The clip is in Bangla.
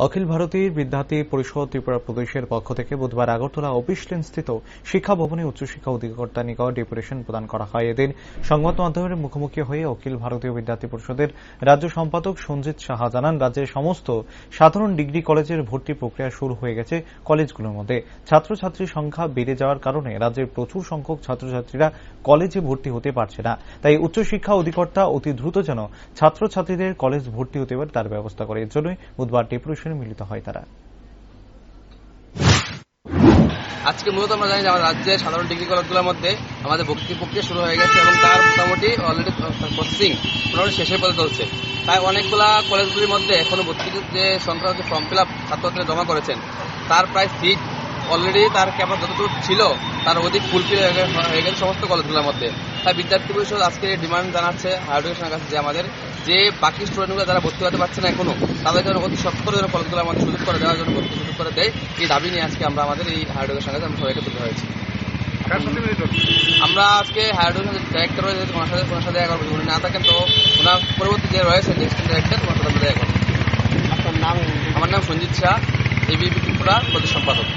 অখিল ভারতীয় বিদ্যার্থী পরিষদ ত্রিপুরা প্রদেশের পক্ষ থেকে বুধবার আগরতলা অফিস লেনস্থিত শিক্ষা ভবনে উচ্চশিক্ষা অধিকর্তার নিকট ডেপুটেশন প্রদান করা হয়। এদিন সংবাদ মাধ্যমের মুখোমুখি হয়ে অখিল ভারতীয় বিদ্যার্থী পরিষদের রাজ্য সম্পাদক সঞ্জিত সাহা জানান, রাজ্যের সমস্ত সাধারণ ডিগ্রি কলেজের ভর্তি প্রক্রিয়া শুরু হয়ে গেছে। কলেজগুলোর মধ্যে ছাত্রছাত্রীর সংখ্যা বেড়ে যাওয়ার কারণে রাজ্যের প্রচুর সংখ্যক ছাত্রছাত্রীরা কলেজে ভর্তি হতে পারছে না। তাই উচ্চশিক্ষা অধিকর্তা অতি দ্রুত যেন ছাত্রছাত্রীদের কলেজ ভর্তি হতে পারে তার ব্যবস্থা করে। এর জন্যই বুধবার ডেপুটেশনে মিলিত হয় তারা। আজকে মূলত আমরা জানি যে আমাদের রাজ্যের সাধারণ ডিগ্রি কলেজগুলোর মধ্যে আমাদের ভর্তি প্রক্রিয়া শুরু হয়ে গেছে এবং তার মোটামুটি অলরেডি প্রসেসিং মোটামুটি শেষের পথে চলছে। তাই অনেকগুলা কলেজগুলির মধ্যে এখনো ভর্তির যে সংখ্যা ফর্ম ফিল আপ ছাত্রছাত্রীরা জমা করেছেন তার প্রায় সিট অলরেডি তার ক্যাপাসিটি যতটুকু ছিল তার অধিক ফুলফিল হয়ে গেছে সমস্ত কলেজগুলোর মধ্যে। তাই বিদ্যার্থী পরিষদ আজকে ডিমান্ড জানাচ্ছে হায়ার এডুকেশনের কাছে যে আমাদের যে বাকি স্টুডেন্টগুলো যারা ভর্তি হতে পারছে না এখনো তাদের জন্য অতি সত্তর জন কলেজগুলো আমাদের সুযোগ করে দেওয়ার জন্য ভর্তি সুযোগ করে দেয়, এই দাবি নিয়ে আজকে আমরা আমাদের এই হায়ার এডুকেশনের কাছে সবাইকে তুলে হয়েছি। আমরা আজকে হায়ার এডুকেশন ডাইরেক্টর রয়েছে ওনার সাথে এখন উনি না থাকেন তো ওনার পরবর্তী যে রয়েছেন ডিস্ট্রিক্ট ডাইরেক্টর ওনার সাথে আমরা এখন। আমার নাম সঞ্জিত শাহ, এবিপি ত্রিপুরা প্রদেশ সম্পাদক।